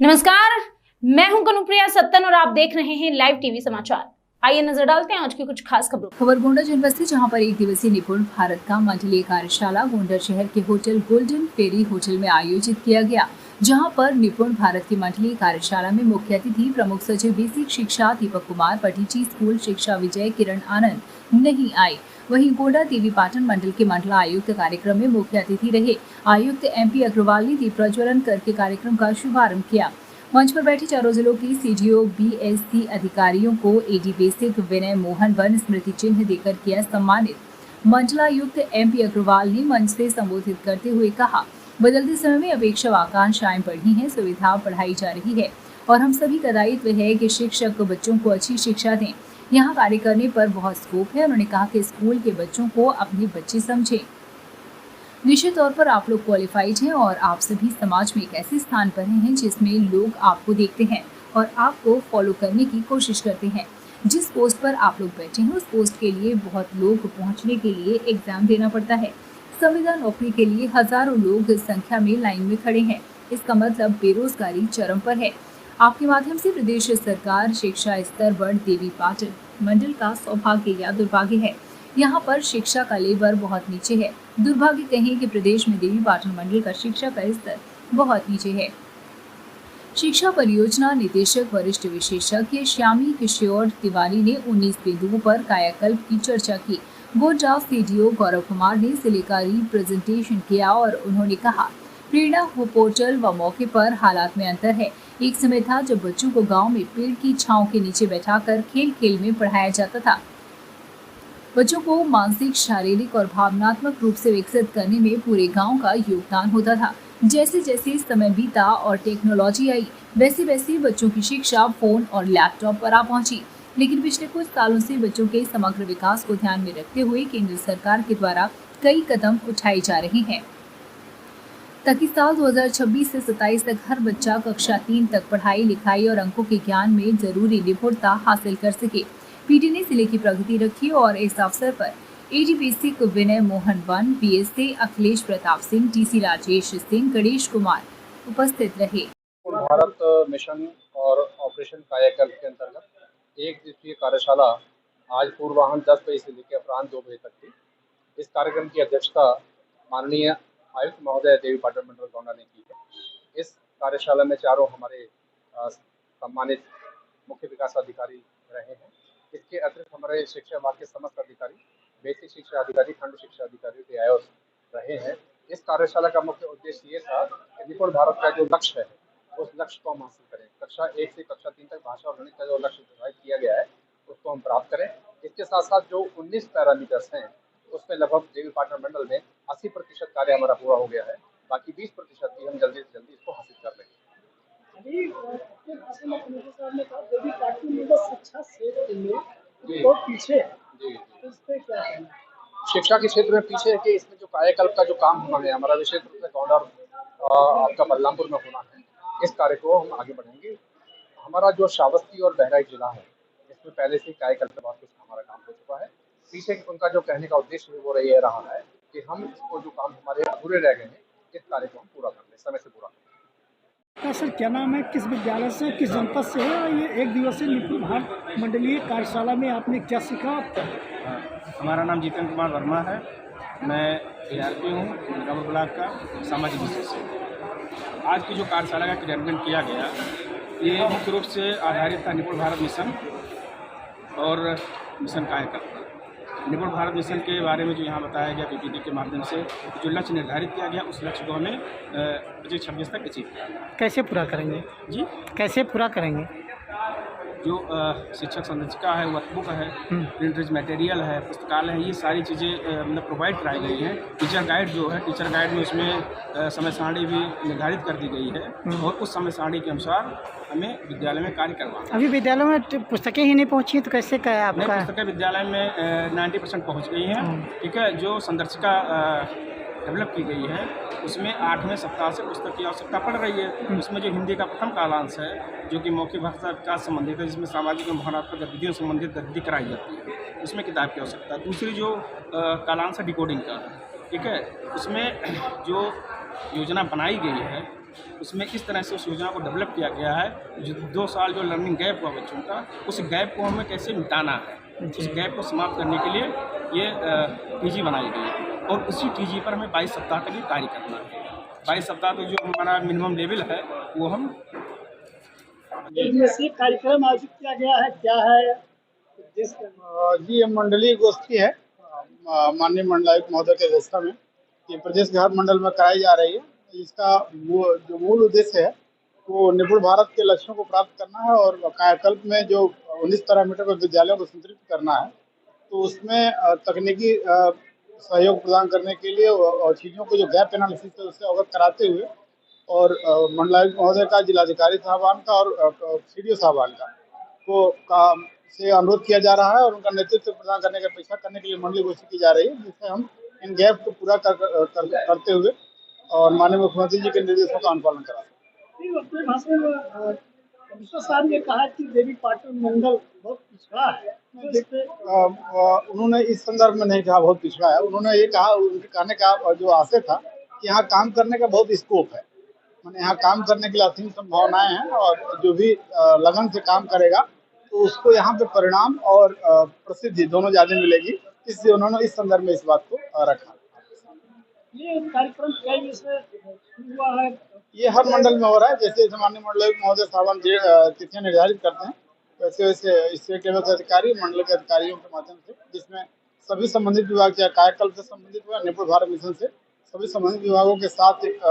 नमस्कार, मैं हूं कनुप्रिया सत्तन और आप देख रहे हैं लाइव टीवी समाचार। आइए नजर डालते हैं आज की कुछ खास खबरों। खबर गोंडा जनपद से, जहां पर एक दिवसीय निपुण भारत का मंडलीय कार्यशाला गोंडा शहर के होटल गोल्डन फेरी होटल में आयोजित किया गया, जहां पर निपुण भारत की मंडलीय कार्यशाला में मुख्य अतिथि प्रमुख सचिव बेसिक शिक्षा दीपक कुमार, पटीची स्कूल शिक्षा विजय किरण आनंद नहीं आए। वहीं गोंडा देवी पाटन मंडल के मंडला आयुक्त कार्यक्रम में मुख्य अतिथि रहे। आयुक्त MP अग्रवाल ने दीप प्रज्वलन करके कार्यक्रम का शुभारंभ किया। मंच पर बैठे चारों जिलों की CDO BSc अधिकारियों को AD basic Vinay Mohan one स्मृति चिन्ह देकर किया सम्मानित। मंडलायुक्त MP अग्रवाल ने मंच से संबोधित करते हुए कहा, बदलते समय में अपेक्षा व आकांक्षाएं बढ़ी हैं, सुविधा बढ़ाई जा रही है और हम सभी का दायित्व है कि शिक्षक बच्चों को अच्छी शिक्षा दें। यहाँ कार्य करने पर बहुत स्कोप है। उन्होंने कहा कि स्कूल के बच्चों को अपने बच्चे समझें। निश्चित तौर पर आप लोग क्वालिफाइड हैं और आप सभी समाज में एक ऐसे स्थान पर हैं जिसमें लोग आपको देखते हैं और आपको फॉलो करने की कोशिश करते हैं। जिस पोस्ट पर आप लोग बैठे हैं उस पोस्ट के लिए बहुत लोग पहुंचने के लिए एग्जाम देना पड़ता है। संविदा नौकरी के लिए हजारों लोग इस संख्या में लाइन में खड़े हैं। इसका मतलब बेरोजगारी चरम पर है। आपके माध्यम से प्रदेश सरकार शिक्षा स्तर बढ़ देवी पाटन मंडल का सौभाग्य या दुर्भाग्य है। यहाँ पर शिक्षा का लेवल बहुत नीचे है। दुर्भाग्य कहें कि प्रदेश में देवी पाटन मंडल का शिक्षा का स्तर बहुत नीचे है। शिक्षा परियोजना निदेशक वरिष्ठ विशेषज्ञ श्यामी किशोर तिवारी ने 19 बिंदुओं पर कायाकल्प की चर्चा की। गोंडा CDO गौरव कुमार ने जिले का रिप्रेजेंटेशन किया और उन्होंने कहा, प्रेरणा हो पोर्टल व मौके पर हालात में अंतर है। एक समय था जब बच्चों को गांव में पेड़ की छांव के नीचे बैठाकर खेल खेल में पढ़ाया जाता था। बच्चों को मानसिक, शारीरिक और भावनात्मक रूप से विकसित करने में पूरे गांव का योगदान होता था। जैसे जैसे समय बीता और टेक्नोलॉजी आई, वैसे वैसे बच्चों की शिक्षा फोन और लैपटॉप पर आ पहुंची। लेकिन पिछले कुछ सालों से बच्चों के समग्र विकास को ध्यान में रखते हुए केंद्र सरकार के द्वारा कई कदम उठाए जा रहे हैं ताकि साल 2026 से 27 तक हर बच्चा कक्षा 3 तक पढ़ाई लिखाई और अंकों के ज्ञान में जरूरी निपुणता हासिल कर सके। PD ने जिले की प्रगति रखी और इस अवसर पर AD बेसिक विनय मोहन वन, BSc अखिलेश प्रताप सिंह, DC राजेश सिंह, गणेश कुमार उपस्थित रहे। भारत मिशन और ऑपरेशन कायाकल्प के अंतर्गत एक दिवसीय कार्यशाला आज पूर्वाह्न 10 बजे से लेकर अपराह्न 2 बजे तक थी। इस कार्यक्रम की अध्यक्षता माननीय आयुक्त महोदय देवी पाटन मंडल गोंडा ने की है। इस कार्यशाला में चारों हमारे सम्मानित मुख्य विकास अधिकारी रहे हैं। इसके अतिरिक्त हमारे शिक्षा विभाग के समस्त अधिकारी, बेसिक शिक्षा अधिकारी, खंड शिक्षा अधिकारी DIO रहे हैं। इस कार्यशाला का मुख्य उद्देश्य ये था कि निपुण भारत का जो लक्ष्य है उस लक्ष्य को हम हासिल करें। कक्षा 1 से कक्षा 3 तक भाषा और गणित का जो लक्ष्य निर्धारित किया गया है उसको हम प्राप्त करें। इसके साथ साथ जो 19 पैरामीटर्स हैं उसमें लगभग देवी पाटन मंडल में 80% कार्य हमारा पूरा हो गया है। बाकी 20% की हम जल्दी से जल्दी इसको हासिल कर लेंगे। शिक्षा के क्षेत्र में पीछे है कि इसमें जो कायाकल्प का जो काम होना है, हमारा विशेष रूप से गोंडा आपका बलरामपुर में होना है, इस कार्य को हम आगे बढ़ेंगे। हमारा जो श्रावस्ती और बहराइच जिला है इसमें पहले से कायाकल्प का बहुत कुछ हमारा काम हो चुका है। पीछे उनका जो कहने का उद्देश्य वो ये रहा है कि हम इसको जो काम हमारे अधूरे रह गए हैं इस कार्य को हम पूरा कर लें, समय से पूरा करें। सर क्या नाम है, किस विद्यालय से, किस जनपद से है और ये एक दिवसीय निपुण भारत मंडलीय कार्यशाला में आपने क्या सीखा? हमारा नाम जितेंद्र कुमार वर्मा है। मैं ARP हूँ मिर्जापुर ब्लॉक का सामाजिक विशेष से। आज की जो कार्यशाला का क्रियान्वयन किया गया ये मुख्य रूप से आधारित था निपुण भारत मिशन और मिशन कायाकल्प। निपुण भारत मिशन के बारे में जो यहाँ बताया गया PPT के माध्यम से जो लक्ष्य निर्धारित किया गया उस लक्ष्य को हमें 26 तक अचीव किया। कैसे पूरा करेंगे जी? कैसे पूरा करेंगे? जो शिक्षक संरचिका है, वर्कबुक है, प्रिंटेज मटेरियल है, पुस्तकालय है, ये सारी चीज़ें मतलब प्रोवाइड कराई गई हैं। टीचर गाइड जो है, टीचर गाइड में उसमें समय सारणी भी निर्धारित कर दी गई है और उस समय सारणी के अनुसार हमें विद्यालय में कार्य करवाना। अभी विद्यालयों में पुस्तकें ही नहीं पहुँची तो कैसे क्या आपका? पुस्तकें विद्यालय में 90% पहुँच गई हैं। ठीक है, जो संदर्शिका डेवलप की गई है उसमें 8वें सप्ताह से पुस्तक की आवश्यकता पड़ रही है। उसमें जो हिंदी का प्रथम कालांश है जो कि मौखिक भाषा विकास संबंधित है, जिसमें सामाजिक एवं भावनात्मक गतिविधियों से संबंधित गतिविधि कराई जाती है, उसमें किताब की आवश्यकता है। दूसरी जो कालांश है डिकोडिंग का, ठीक है, उसमें जो योजना बनाई गई है उसमें किस तरह से उस योजना को डेवलप किया गया है, जो 2 साल जो लर्निंग गैप हुआ बच्चों का, उस गैप को हमें कैसे मिटाना है, उस गैप को समाप्त करने के लिए ये टीजी बनाई गई है। और उसी टीजी पर हमें 22 सप्ताह तक ये कार्य करना है। 22 सप्ताह तक जो हमारा मिनिमम लेवल है वो हम एक दिवसीय कार्यक्रम आयोजित किया गया है, क्या है जी, ये मंडलीय गोष्ठी है माननीय मंडलायुक्त महोदय के अध्यक्षता में, ये प्रदेश के हर मंडल में कराई जा रही है। इसका जो मूल उद्देश्य है वो निपुण भारत के लक्ष्यों को प्राप्त करना है और कायाकल्प में जो 19 पैरामीटर पर विद्यालयों को संतुलित करना है, तो उसमें तकनीकी सहयोग प्रदान करने के लिए और चीज़ों को जो गैप एनालिसिस है उससे अवगत कराते हुए और मंडलायुक्त महोदय का, जिलाधिकारी साहबान का और सीडीओ साहबान का से अनुरोध किया जा रहा है और उनका नेतृत्व प्रदान करने का अपेक्षा करने के लिए मंडलीय गोष्ठी की जा रही है, जिससे हम इन गैप को पूरा करते हुए और माननीय मुख्यमंत्री जी के निर्देशों का अनुपालन करा सकें। अपने भाषण में कमिश्नर साहब ने कहा कि देवी पाटन मंडल बहुत पिछड़ा है, उन्होंने इस संदर्भ में नहीं कहा बहुत पिछड़ा है। उन्होंने ये कहा, उनके कहने का जो आशय था कि यहाँ काम करने का बहुत स्कोप है, मैंने यहाँ काम करने के लिए असीम संभावनाएं हैं और जो भी लगन से काम करेगा तो उसको यहाँ पे परिणाम और प्रसिद्धि दोनों ज़्यादा मिलेगी, इसलिए उन्होंने इस संदर्भ में इस बात को रखा। ये कार्यक्रम कई से शुरू हुआ है, ये हर मंडल में हो रहा है। जैसे माननीय मंडलायुक्त महोदय साहबान तिथियां निर्धारित करते हैं, वैसे वैसे स्टेट लेवल के अधिकारी मंडल के अधिकारियों के माध्यम से, जिसमें सभी संबंधित विभाग, चाहे कायाकल्प से संबंधित हुआ, निपुण भारत मिशन से सभी संबंधित विभागों के साथ एक